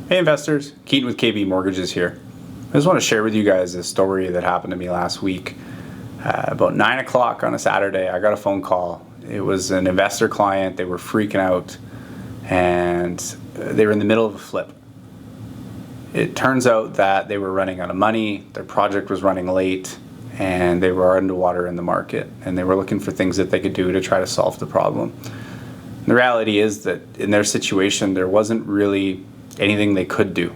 Hey investors, Keaton with KB Mortgages here. I just want to share with you guys a story that happened to me last week. About 9 o'clock on a Saturday, I got a phone call. It was an investor client. They were freaking out and they were in the middle of a flip. It turns out that they were running out of money, their project was running late, and they were underwater in the market, and they were looking for things that they could do to try to solve the problem. The reality is that in their situation, there wasn't really anything they could do.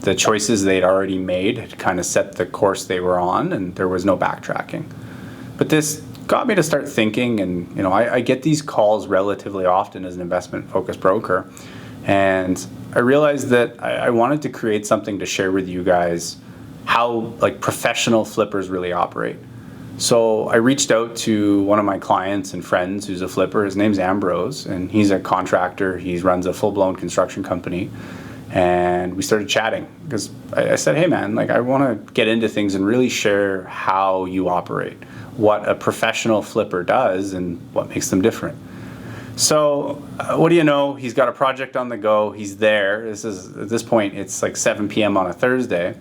The choices they'd already made had kind of set the course they were on, and there was no backtracking. But this got me to start thinking, and I get these calls relatively often as an investment-focused broker, and I realized that I wanted to create something to share with you guys how professional flippers really operate. So I reached out to one of my clients and friends who's a flipper. His name's Ambrose, and he's a contractor. He runs a full-blown construction company. And we started chatting because I said, hey man, I want to get into things and really share how you operate, what a professional flipper does and what makes them different. So what do you know? He's got a project on the go. He's there. At this point, it's like 7 p.m. on a Thursday,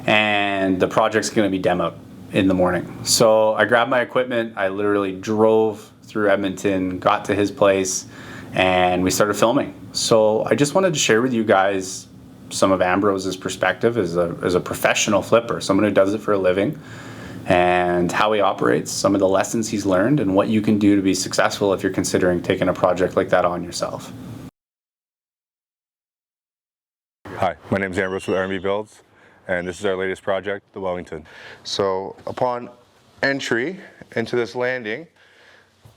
and the project's going to be demoed in the morning. So I grabbed my equipment. I literally drove through Edmonton, got to his place, and we started filming. So I just wanted to share with you guys some of Ambrose's perspective as a professional flipper, someone who does it for a living, and how he operates, some of the lessons he's learned, and what you can do to be successful if you're considering taking a project like that on yourself. Hi, my name is Ambrose with R&B Builds, and this is our latest project, the Wellington. So upon entry into this landing,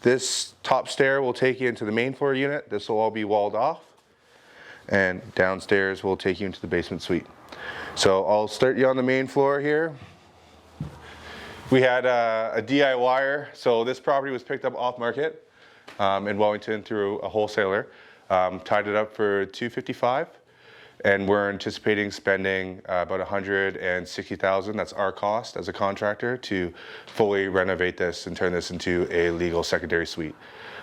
this top stair will take you into the main floor unit. This will all be walled off, and downstairs will take you into the basement suite. So I'll start you on the main floor here. We had a DIYer, so this property was picked up off market in Wellington through a wholesaler. Tied it up for $255, and we're anticipating spending about $160,000. That's our cost as a contractor to fully renovate this and turn this into a legal secondary suite.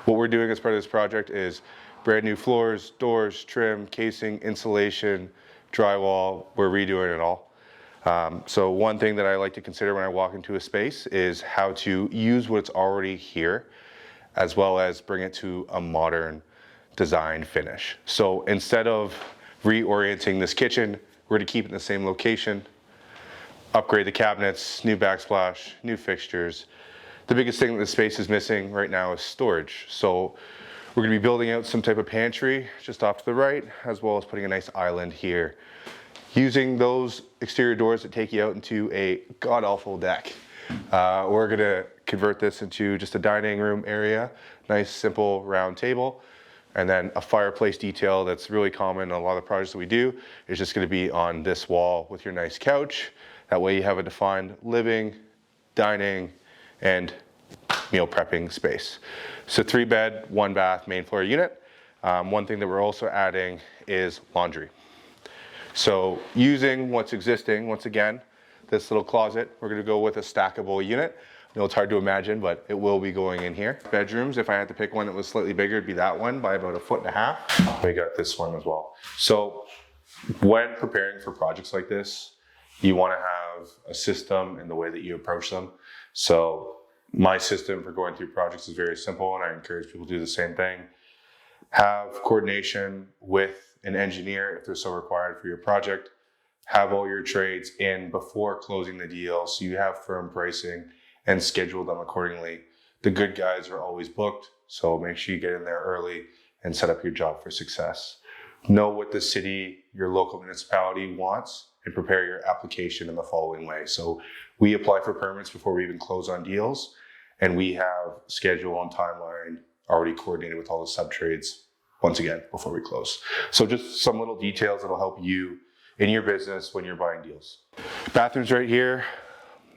What we're doing as part of this project is brand new floors, doors, trim, casing, insulation, drywall. We're redoing it all. So one thing that I like to consider when I walk into a space is how to use what's already here, as well as bring it to a modern design finish. So instead of reorienting this kitchen, we're going to keep it in the same location, upgrade the cabinets, new backsplash, new fixtures. The biggest thing that the space is missing right now is storage. So we're going to be building out some type of pantry just off to the right, as well as putting a nice island here. Using those exterior doors that take you out into a god-awful deck. We're going to convert this into just a dining room area, nice simple round table. And then a fireplace detail that's really common in a lot of the projects that we do is just going to be on this wall with your nice couch. That way you have a defined living, dining, and meal prepping space. So 3-bed, 1-bath, main floor unit. One thing that we're also adding is laundry. So using what's existing, once again, this little closet, we're going to go with a stackable unit. I know it's hard to imagine, but it will be going in here. Bedrooms, if I had to pick one that was slightly bigger, it'd be that one by about 1.5 feet. We got this one as well. So when preparing for projects like this, you want to have a system in the way that you approach them. So my system for going through projects is very simple, and I encourage people to do the same thing. Have coordination with an engineer if they're so required for your project. Have all your trades in before closing the deal so you have firm pricing, and schedule them accordingly. The good guys are always booked, so make sure you get in there early and set up your job for success. Know what the city, your local municipality wants, and prepare your application in the following way. So we apply for permits before we even close on deals, and we have schedule and timeline already coordinated with all the sub-trades once again before we close. So just some little details that'll help you in your business when you're buying deals. Bathrooms right here.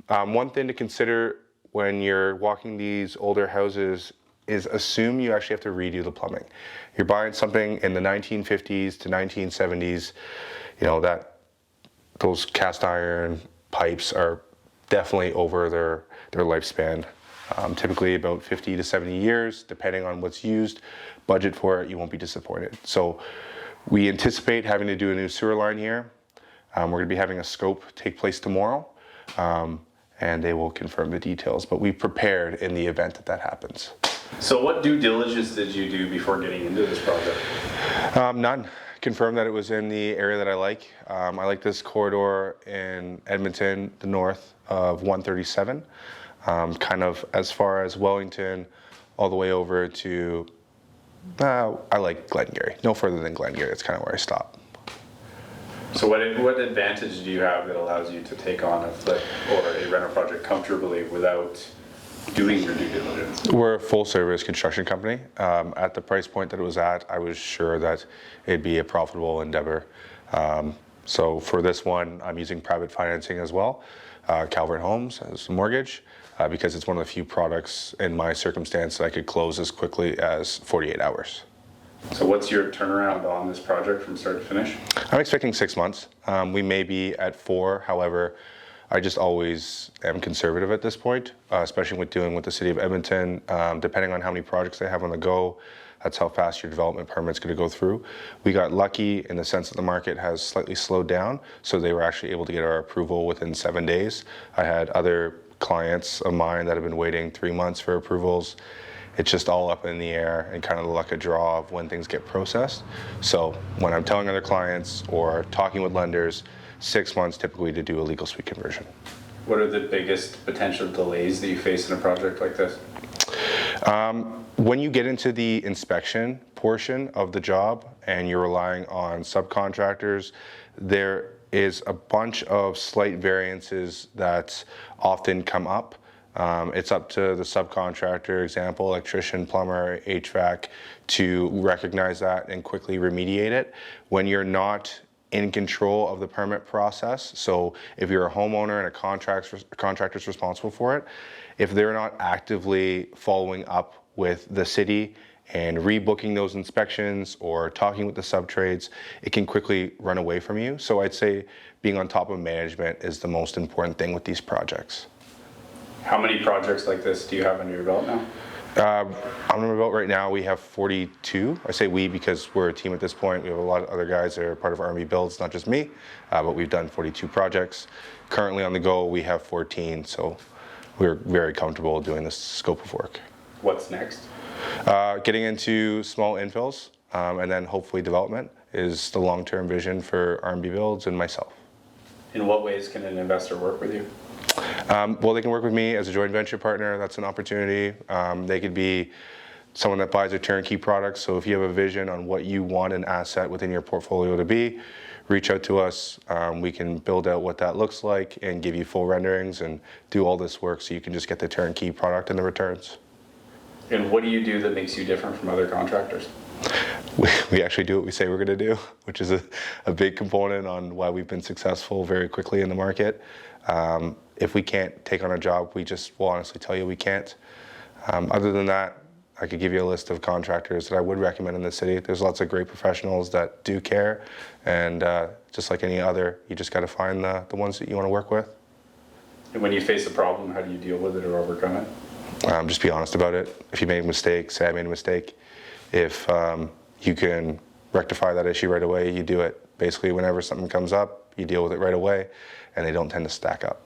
One thing to consider when you're walking these older houses is assume you actually have to redo the plumbing. You're buying something in the 1950s to 1970s, those cast iron pipes are definitely over their lifespan. Typically about 50 to 70 years, depending on what's used. Budget for it, you won't be disappointed. So We anticipate having to do a new sewer line here. We're going to be having a scope take place tomorrow, and they will confirm the details, but we've prepared in the event that that happens. So what due diligence did you do before getting into this project? None. Confirmed that it was in the area that I like. I like this corridor in Edmonton, the north of 137, kind of as far as Wellington, all the way over to, I like Glengarry. No further than Glengarry, that's kind of where I stop. So what advantage do you have that allows you to take on a flip or a rental project comfortably without doing your due diligence? We're a full-service construction company. At the price point that it was at, I was sure that it'd be a profitable endeavor. So for this one, I'm using private financing as well, Calvert Homes as a mortgage, because it's one of the few products in my circumstance that I could close as quickly as 48 hours. So what's your turnaround on this project from start to finish? I'm expecting 6 months. We may be at 4, however, I just always am conservative at this point, especially with dealing with the city of Edmonton. Depending on how many projects they have on the go, that's how fast your development permit's going to go through. We got lucky in the sense that the market has slightly slowed down, so they were actually able to get our approval within 7 days. I had other clients of mine that have been waiting 3 months for approvals. It's just all up in the air and kind of the luck of draw of when things get processed. So when I'm telling other clients or talking with lenders, 6 months typically to do a legal suite conversion. What are the biggest potential delays that you face in a project like this? When you get into the inspection portion of the job and you're relying on subcontractors, there is a bunch of slight variances that often come up. It's up to the subcontractor, example, electrician, plumber, HVAC, to recognize that and quickly remediate it. When you're not in control of the permit process, so if you're a homeowner and a contractor's responsible for it, if they're not actively following up with the city and rebooking those inspections or talking with the subtrades, it can quickly run away from you. So I'd say being on top of management is the most important thing with these projects. How many projects like this do you have under your belt now? On my belt right now, we have 42. I say we because we're a team at this point. We have a lot of other guys that are part of R&B Builds, not just me, but we've done 42 projects. Currently on the go, we have 14, so we're very comfortable doing this scope of work. What's next? Getting into small infills, and then hopefully development is the long-term vision for R&B Builds and myself. In what ways can an investor work with you? Well, they can work with me as a joint venture partner. That's an opportunity. They could be someone that buys a turnkey product. So if you have a vision on what you want an asset within your portfolio to be, reach out to us. We can build out what that looks like and give you full renderings and do all this work so you can just get the turnkey product and the returns. And what do you do that makes you different from other contractors? We actually do what we say we're going to do, which is a big component on why we've been successful very quickly in the market. If we can't take on a job, we just will honestly tell you we can't. Other than that, I could give you a list of contractors that I would recommend in the city. There's lots of great professionals that do care, and just like any other, you just got to find the ones that you want to work with. And when you face a problem, how do you deal with it or overcome it? Just be honest about it. If you made a mistake, say I made a mistake. If you can rectify that issue right away, you do it. Basically, whenever something comes up, you deal with it right away, and they don't tend to stack up.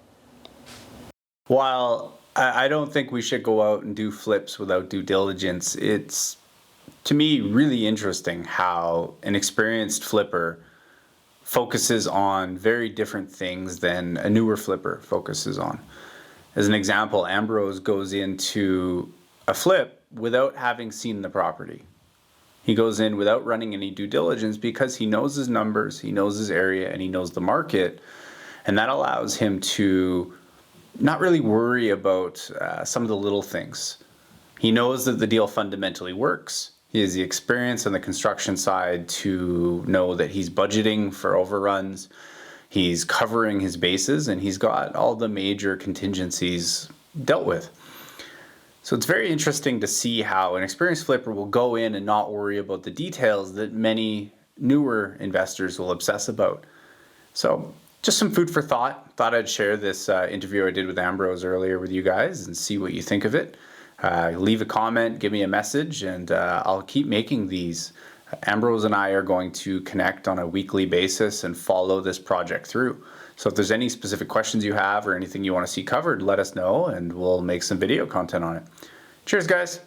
While I don't think we should go out and do flips without due diligence, it's, to me, really interesting how an experienced flipper focuses on very different things than a newer flipper focuses on. As an example, Ambrose goes into a flip without having seen the property. He goes in without running any due diligence because he knows his numbers, he knows his area, and he knows the market. And that allows him to not really worry about some of the little things. He knows that the deal fundamentally works. He has the experience on the construction side to know that he's budgeting for overruns. He's covering his bases, and he's got all the major contingencies dealt with. So it's very interesting to see how an experienced flipper will go in and not worry about the details that many newer investors will obsess about. So just some food for thought. Thought I'd share this interview I did with Ambrose earlier with you guys and see what you think of it. Leave a comment, give me a message, and I'll keep making these Ambrose and I are going to connect on a weekly basis and follow this project through. So if there's any specific questions you have or anything you want to see covered, let us know and we'll make some video content on it. Cheers, guys.